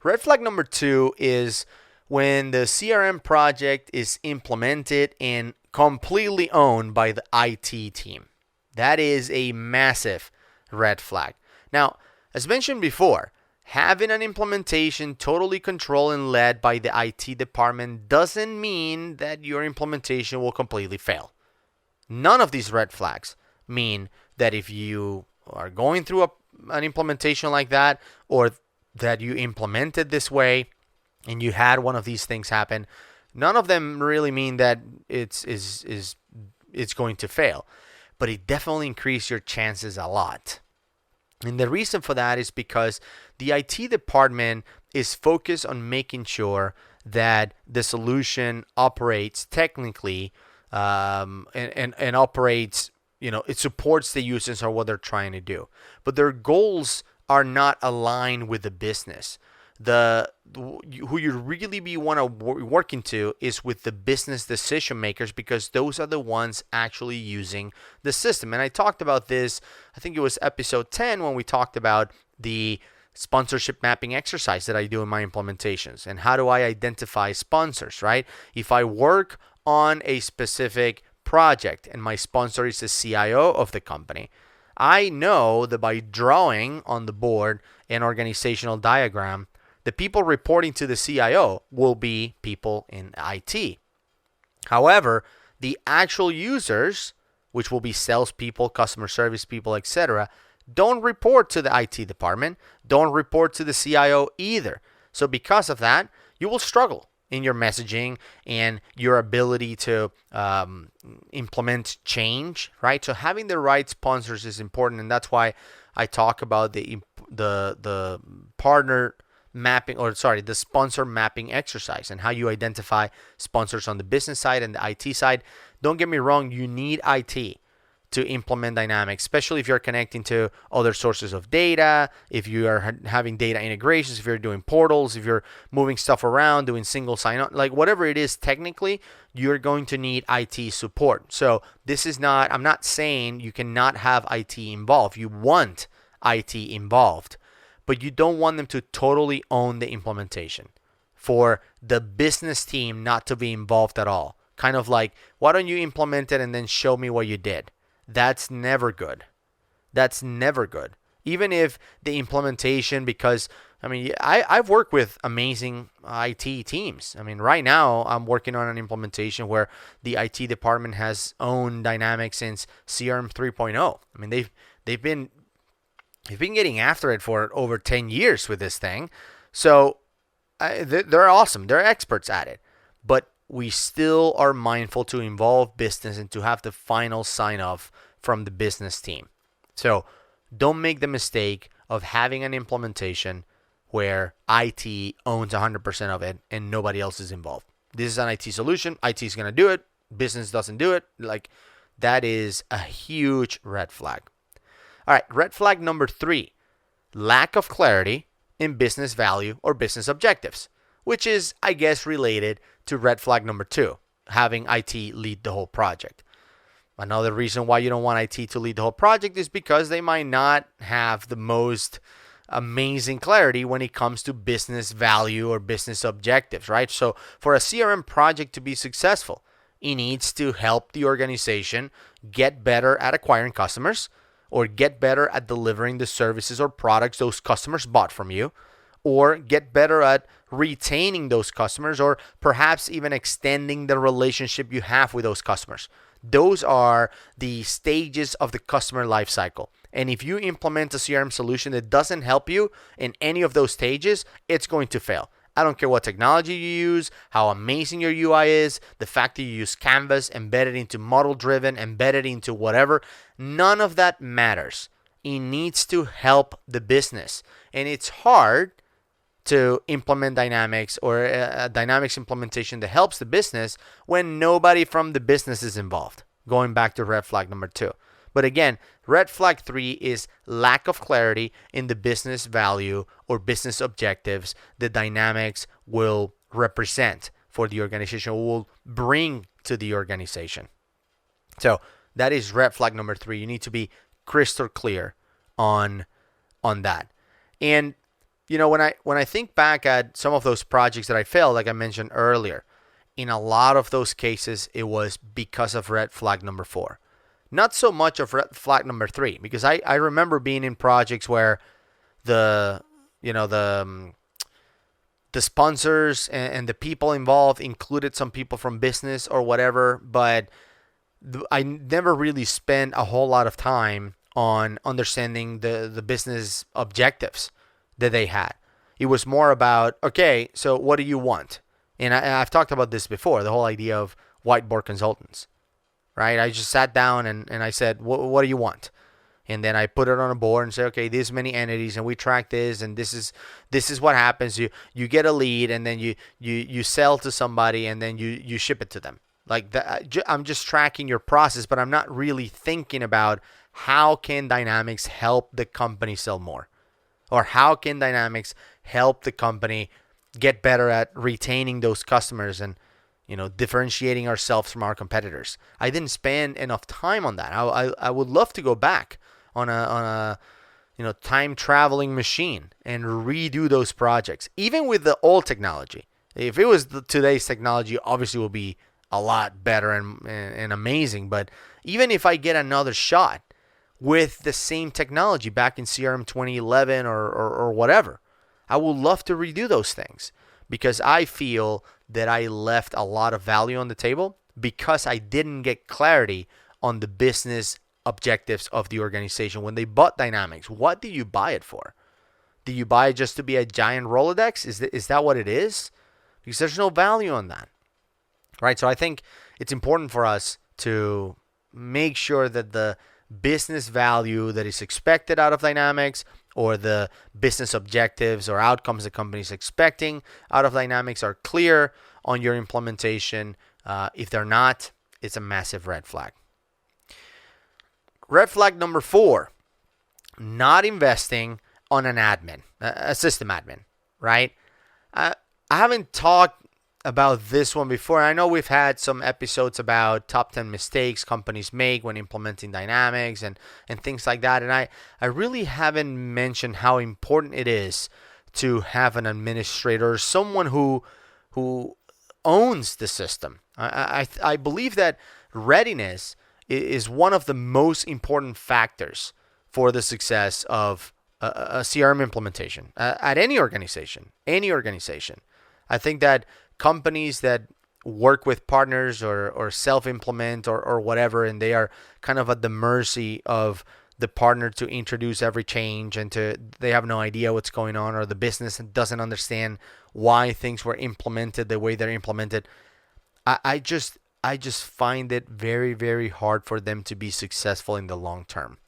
A: Red flag number two is when the CRM project is implemented and completely owned by the IT team. That is a massive red flag. Now, as mentioned before, having an implementation totally controlled and led by the IT department doesn't mean that your implementation will completely fail. None of these red flags mean that if you are going through an implementation like that, or that you implemented this way and you had one of these things happen, none of them really mean that it's going to fail. But it definitely increases your chances a lot. And the reason for that is because the IT department is focused on making sure that the solution operates technically and operates, it supports the users or what they're trying to do. But their goals are not aligned with the business. Who you really want to working to is with the business decision makers, because those are the ones actually using the system. And I talked about this, I think it was episode 10, when we talked about the sponsorship mapping exercise that I do in my implementations. And how do I identify sponsors, right? If I work on a specific project and my sponsor is the CIO of the company, I know that by drawing on the board an organizational diagram, the people reporting to the CIO will be people in IT. However, the actual users, which will be salespeople, customer service people, etc., don't report to the IT department, don't report to the CIO either. So because of that, you will struggle in your messaging and your ability to implement change, right? So having the right sponsors is important, and that's why I talk about the partner mapping, the sponsor mapping exercise, and how you identify sponsors on the business side and the IT side. Don't get me wrong, you need IT to implement Dynamics, especially if you're connecting to other sources of data, if you are having data integrations, if you're doing portals, if you're moving stuff around, doing single sign-on, like whatever it is technically, you're going to need IT support. So this is not, I'm not saying you cannot have IT involved. You want IT involved, but you don't want them to totally own the implementation. For the business team not to be involved at all. Kind of like, why don't you implement it and then show me what you did? That's never good. That's never good. Even if the implementation, because, I've worked with amazing IT teams. Right now I'm working on an implementation where the IT department has owned Dynamics since CRM 3.0. They've been getting after it for over 10 years with this thing. So they're awesome. They're experts at it. But we still are mindful to involve business and to have the final sign-off from the business team. So don't make the mistake of having an implementation where IT owns 100% of it and nobody else is involved. This is an IT solution. IT is going to do it. Business doesn't do it. That is a huge red flag. All right, red flag number 3, lack of clarity in business value or business objectives, which is, I guess, related to red flag number 2, having IT lead the whole project. Another reason why you don't want IT to lead the whole project is because they might not have the most amazing clarity when it comes to business value or business objectives, right? So for a CRM project to be successful, it needs to help the organization get better at acquiring customers, or get better at delivering the services or products those customers bought from you, or get better at retaining those customers, or perhaps even extending the relationship you have with those customers. Those are the stages of the customer lifecycle. And if you implement a CRM solution that doesn't help you in any of those stages, it's going to fail. I don't care what technology you use, how amazing your UI is, the fact that you use Canvas, embedded into model-driven, embedded into whatever, none of that matters. It needs to help the business. And it's hard to implement Dynamics or a Dynamics implementation that helps the business when nobody from the business is involved. Going back to red flag number 2. But again, red flag 3 is lack of clarity in the business value or business objectives that Dynamics will represent for the organization, will bring to the organization. So that is red flag number 3. You need to be crystal clear on that. And when I think back at some of those projects that I failed, like I mentioned earlier, in a lot of those cases, it was because of red flag number 4. Not so much of red flag number 3, because I remember being in projects where the sponsors and the people involved included some people from business or whatever, but I never really spent a whole lot of time on understanding the business objectives that they had. It was more about, okay, so what do you want? And I've talked about this before, the whole idea of whiteboard consultants, right? I just sat down and I said, what do you want? And then I put it on a board and say, okay, this many entities, and we track this, and this is what happens. You get a lead, and then you sell to somebody, and then you ship it to them. Like I'm just tracking your process, but I'm not really thinking about how can Dynamics help the company sell more, or how can Dynamics help the company get better at retaining those customers and differentiating ourselves from our competitors. I didn't spend enough time on that. I would love to go back on a time traveling machine and redo those projects, even with the old technology. If it was today's technology, obviously it will be a lot better and amazing. But even if I get another shot with the same technology back in CRM 2011 or whatever, I would love to redo those things, because I feel that I left a lot of value on the table because I didn't get clarity on the business objectives of the organization. When they bought Dynamics, what do you buy it for? Do you buy it just to be a giant Rolodex? Is that what it is? Because there's no value on that, right? So I think it's important for us to make sure that the business value that is expected out of Dynamics, or the business objectives or outcomes the company is expecting out of Dynamics, are clear on your implementation. If they're not, it's a massive red flag. Red flag number 4, not investing on an admin, a system admin, right? I haven't talked about this one before. I know we've had some episodes about top 10 mistakes companies make when implementing Dynamics and things like that. And I really haven't mentioned how important it is to have an administrator, someone who owns the system. I believe that readiness is one of the most important factors for the success of a CRM implementation at any organization. I think that companies that work with partners or self-implement or whatever, and they are kind of at the mercy of the partner to introduce every change, and they have no idea what's going on, or the business doesn't understand why things were implemented the way they're implemented. I just find it very, very hard for them to be successful in the long term.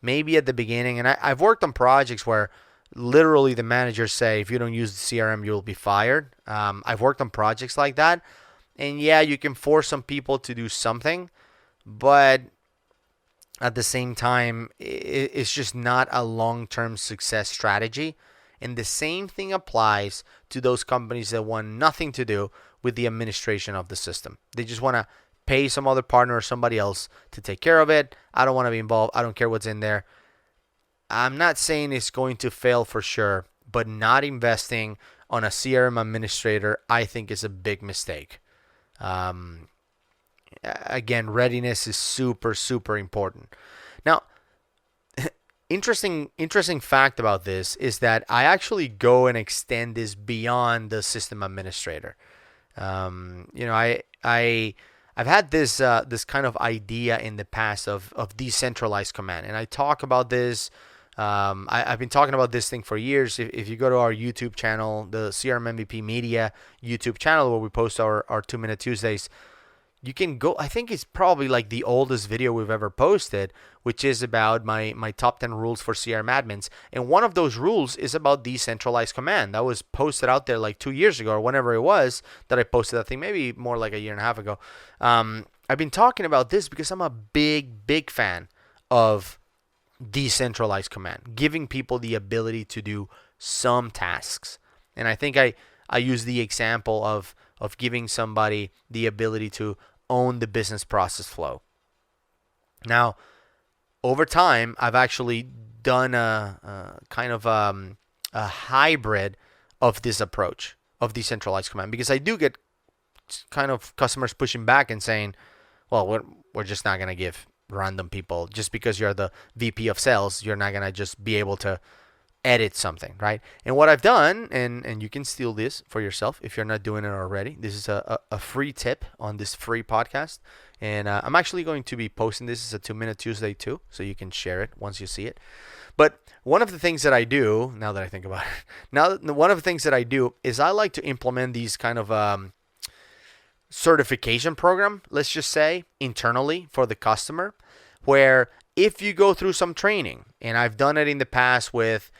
A: Maybe at the beginning, and I've worked on projects where literally the managers say, if you don't use the CRM, you'll be fired. I've worked on projects like that. And yeah, you can force some people to do something, but at the same time, it's just not a long-term success strategy. And the same thing applies to those companies that want nothing to do with the administration of the system. They just want to pay some other partner or somebody else to take care of it. I don't want to be involved. I don't care what's in there. I'm not saying it's going to fail for sure, but not investing on a CRM administrator, I think, is a big mistake. Again, readiness is super, super important. Now, interesting fact about this is that I actually go and extend this beyond the system administrator. I've had this kind of idea in the past of decentralized command, and I talk about this. I've been talking about this thing for years. If you go to our YouTube channel, the CRM MVP Media YouTube channel, where we post our 2-Minute Tuesdays, you can go, I think it's probably like the oldest video we've ever posted, which is about my top 10 rules for CRM admins. And one of those rules is about decentralized command. That was posted out there like 2 years ago or whenever it was that I posted that thing, maybe more like a year and a half ago. I've been talking about this because I'm a big fan of decentralized command, giving people the ability to do some tasks. And I think I use the example of giving somebody the ability to own the business process flow. Now, over time, I've actually done a kind of a hybrid of this approach of decentralized command, because I do get kind of customers pushing back and saying, well, we're just not going to give random people, just because you're the VP of sales, you're not going to just be able to edit something, right? And what I've done, and you can steal this for yourself if you're not doing it already. This is a free tip on this free podcast. And I'm actually going to be posting this as a 2-Minute Tuesday too, so you can share it once you see it. But one of the things that I do, now that I think about it, one of the things that I do is I like to implement these kind of certification program, let's just say, internally for the customer, where if you go through some training, and I've done it in the past with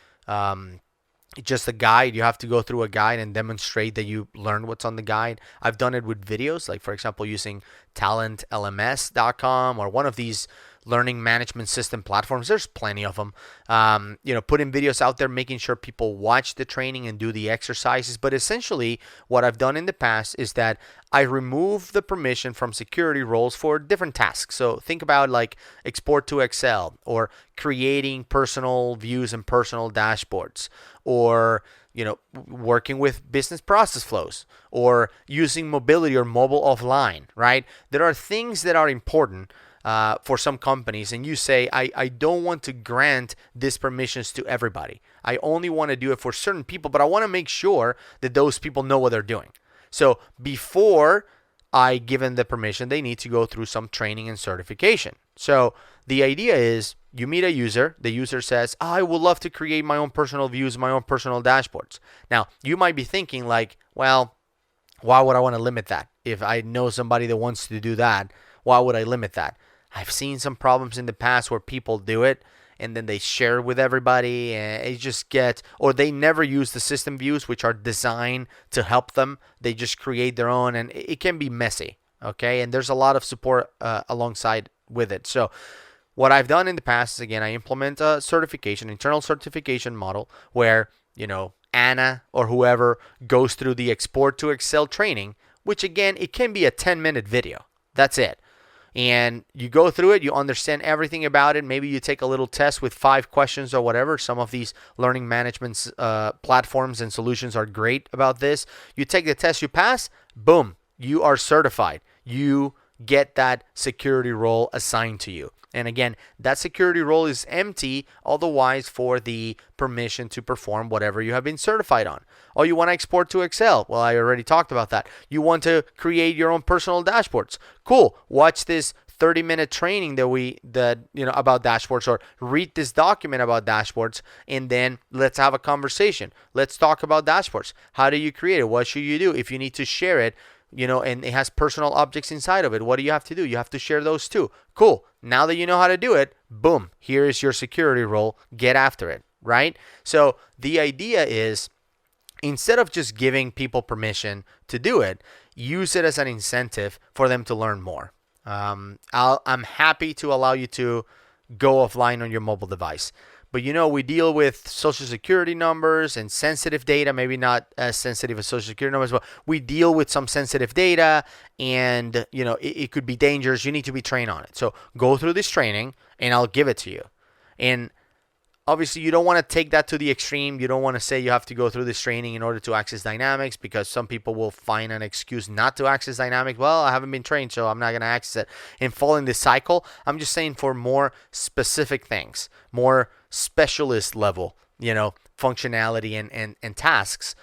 A: just a guide, you have to go through a guide and demonstrate that you learned what's on the guide. I've done it with videos, like for example using talentlms.com or one of these learning management system platforms. There's plenty of them. Putting videos out there, making sure people watch the training and do the exercises. But essentially, what I've done in the past is that I remove the permission from security roles for different tasks. So think about like export to Excel, or creating personal views and personal dashboards, or working with business process flows, or using mobility or mobile offline, right? There are things that are important for some companies, and you say, I don't want to grant these permissions to everybody. I only want to do it for certain people, but I want to make sure that those people know what they're doing. So before I give them the permission, they need to go through some training and certification. So the idea is, you meet a user, the user says, I would love to create my own personal views, my own personal dashboards. Now, you might be thinking like, well, why would I want to limit that? If I know somebody that wants to do that, why would I limit that? I've seen some problems in the past where people do it and then they share with everybody, and it just gets, or they never use the system views, which are designed to help them. They just create their own, and it can be messy, okay? And there's a lot of support alongside with it. So what I've done in the past is, again, I implement a certification, internal certification model where, Anna or whoever goes through the export to Excel training, which again, it can be a 10-minute video. That's it. And you go through it, you understand everything about it. Maybe you take a little test with 5 questions or whatever. Some of these learning management platforms and solutions are great about this. You take the test, you pass, boom, you are certified. You get that security role assigned to you. And again, that security role is empty otherwise for the permission to perform whatever you have been certified on. Oh, you want to export to Excel? Well, I already talked about that. You want to create your own personal dashboards? Cool. Watch this 30-minute training about dashboards, or read this document about dashboards, and then let's have a conversation. Let's talk about dashboards. How do you create it? What should you do? If you need to share it, and it has personal objects inside of it, what do you have to do? You have to share those too. Cool. Now that you know how to do it, boom, here is your security role. Get after it, right? So the idea is, instead of just giving people permission to do it, use it as an incentive for them to learn more. I'm happy to allow you to go offline on your mobile device. But we deal with social security numbers and sensitive data, maybe not as sensitive as social security numbers, but we deal with some sensitive data, and it could be dangerous. You need to be trained on it. So go through this training and I'll give it to you. And obviously you don't want to take that to the extreme. You don't want to say you have to go through this training in order to access Dynamics, because some people will find an excuse not to access Dynamics. Well, I haven't been trained, so I'm not going to access it, and fall in this cycle. I'm just saying, for more specific things, more specialist level, functionality and tasks,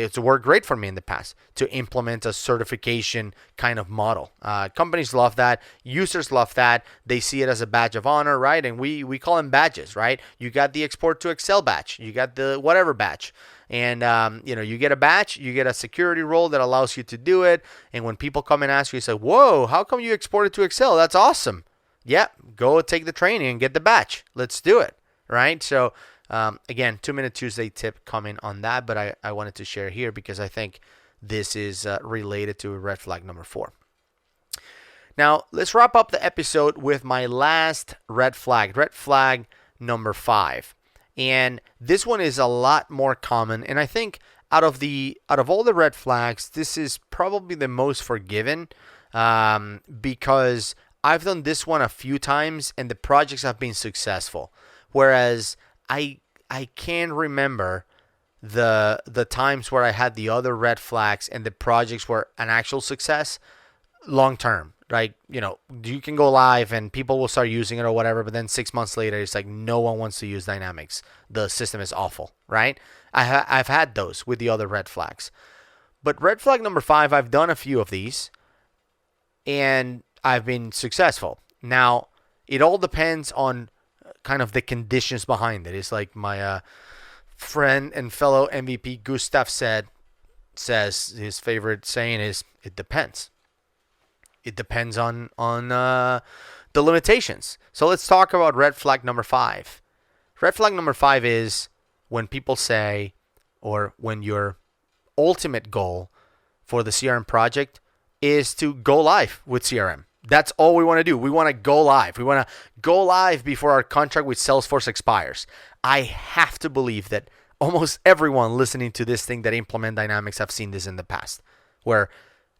A: It's worked great for me in the past to implement a certification kind of model. Companies love that. Users love that. They see it as a badge of honor, right? And we call them badges, right? You got the export to Excel badge. You got the whatever badge. And, you get a badge. You get a security role that allows you to do it. And when people come and ask you, you say, whoa, how come you export it to Excel? That's awesome. Yeah, go take the training and get the badge. Let's do it, right? So, again, 2-Minute Tuesday tip coming on that, but I wanted to share here because I think this is related to red flag number 4. Now, let's wrap up the episode with my last red flag number 5. And this one is a lot more common, and I think out of all the red flags, this is probably the most forgiven because I've done this one a few times and the projects have been successful. Whereas I can remember the times where I had the other red flags and the projects were an actual success long term. Like, you can go live and people will start using it or whatever, but then 6 months later, it's like no one wants to use Dynamics. The system is awful, right? I've had those with the other red flags. But red flag number 5, I've done a few of these and I've been successful. Now, it all depends on kind of the conditions behind it. It's like my friend and fellow MVP Gustav says his favorite saying is, it depends. It depends on the limitations. So let's talk about red flag number 5. Red flag number 5 is when people say, or when your ultimate goal for the CRM project is to go live with CRM. That's all we want to do. We want to go live. We want to go live before our contract with Salesforce expires. I have to believe that almost everyone listening to this thing that implement Dynamics have seen this in the past, where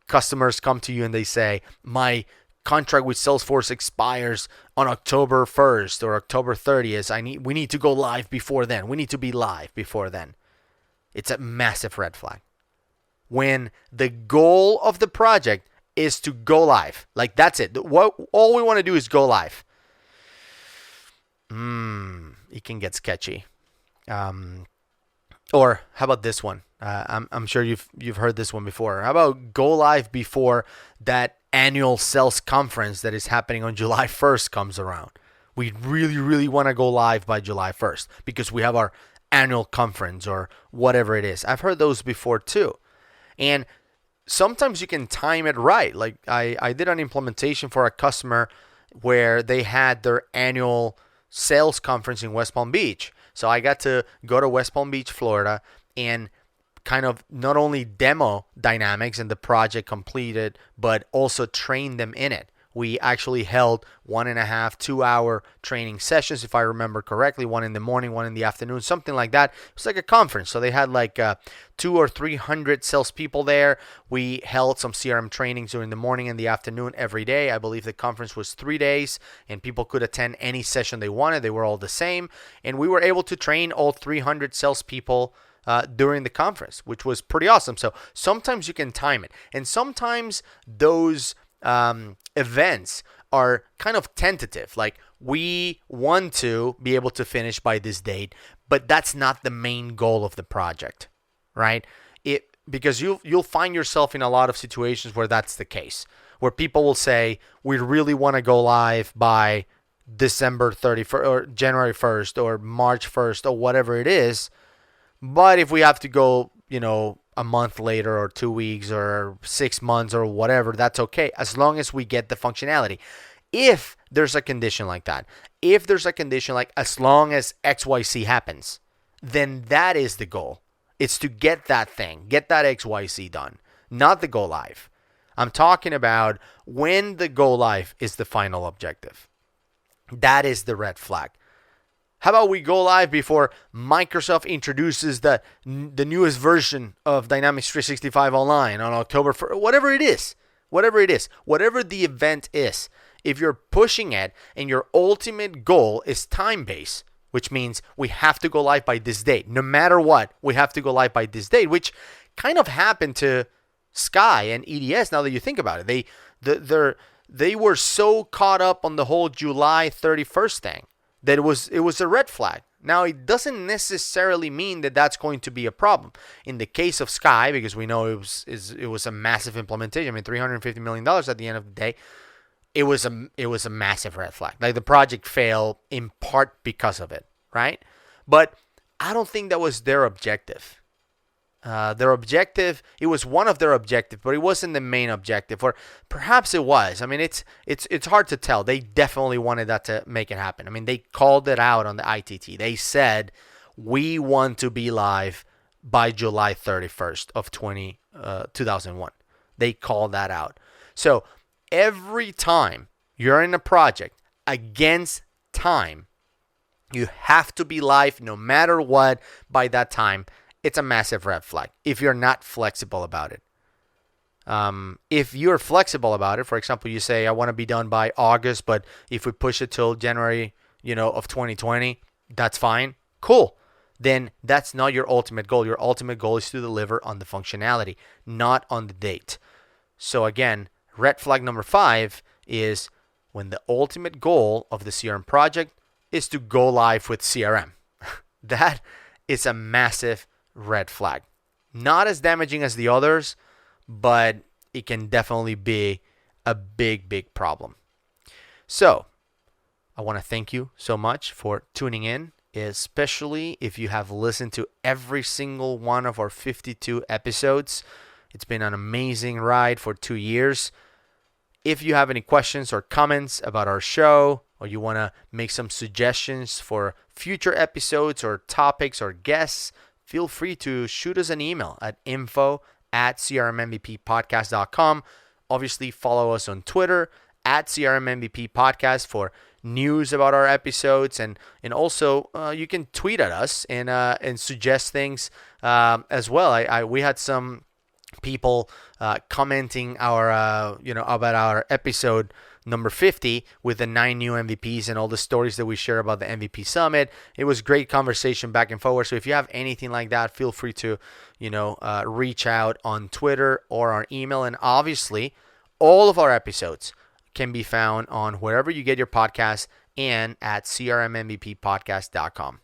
A: customers come to you and they say, my contract with Salesforce expires on October 1st or October 30th. We need to go live before then. We need to be live before then. It's a massive red flag. When the goal of the project is to go live. Like, that's it. All we want to do is go live. It can get sketchy. Or how about this one? I'm sure you've heard this one before. How about go live before that annual sales conference that is happening on July 1st comes around? We really, really want to go live by July 1st because we have our annual conference or whatever it is. I've heard those before too. And sometimes you can time it right. Like I did an implementation for a customer where they had their annual sales conference in West Palm Beach. So I got to go to West Palm Beach, Florida, and kind of not only demo Dynamics and the project completed, but also train them in it. We actually held 1.5, 2-hour training sessions, if I remember correctly, one in the morning, one in the afternoon, something like that. It was like a conference. So they had like 200 or 300 salespeople there. We held some CRM trainings during the morning and the afternoon every day. I believe the conference was 3 days, and people could attend any session they wanted. They were all the same. And we were able to train all 300 salespeople during the conference, which was pretty awesome. So sometimes you can time it. And sometimes those events are kind of tentative. Like, we want to be able to finish by this date, but that's not the main goal of the project, right? Because you'll find yourself in a lot of situations where that's the case, where people will say, we really want to go live by December 31st or January 1st or March 1st or whatever it is. But if we have to go, a month later or 2 weeks or 6 months or whatever, that's okay, as long as we get the functionality. If there's a condition like that, if there's a condition like as long as XYZ happens, then that is the goal. It's to get that thing, get that XYZ done, not the go live. I'm talking about when the go live is the final objective. That is the red flag. How about we go live before Microsoft introduces the newest version of Dynamics 365 Online on October 1st, whatever it is, whatever the event is. If you're pushing it and your ultimate goal is time-based, which means we have to go live by this date. No matter what, we have to go live by this date, which kind of happened to Sky and EDS now that you think about it. They were so caught up on the whole July 31st thing that it was a red flag. Now, it doesn't necessarily mean that that's going to be a problem. In the case of Sky, because we know it was a massive implementation. I mean, $350 million at the end of the day. It was a massive red flag. Like, the project failed in part because of it, right? But I don't think that was their objective. Their objective, it was one of their objectives, but it wasn't the main objective, or perhaps it was. I mean, it's hard to tell. They definitely wanted that to make it happen. I mean, they called it out on the ITT. They said, we want to be live by July 31st of 2001. They called that out. So every time you're in a project against time, you have to be live no matter what by that time. It's a massive red flag if you're not flexible about it. If you're flexible about it, for example, you say, I want to be done by August, but if we push it till January, of 2020, that's fine. Cool. Then that's not your ultimate goal. Your ultimate goal is to deliver on the functionality, not on the date. So again, red flag number 5 is when the ultimate goal of the CRM project is to go live with CRM. That is a massive red flag. Not as damaging as the others, but it can definitely be a big, big problem. So I want to thank you so much for tuning in, especially if you have listened to every single one of our 52 episodes. It's been an amazing ride for 2 years. If you have any questions or comments about our show, or you want to make some suggestions for future episodes or topics or guests, feel free to shoot us an email at info@crmmvppodcast.com. Obviously, follow us on Twitter at CRMMVP Podcast for news about our episodes, and also you can tweet at us and suggest things as well. We had some people commenting our about our episode number 50 with the 9 new MVPs and all the stories that we share about the MVP Summit. It was great conversation back and forward. So if you have anything like that, feel free to reach out on Twitter or our email. And obviously, all of our episodes can be found on wherever you get your podcasts and at crmmvppodcast.com.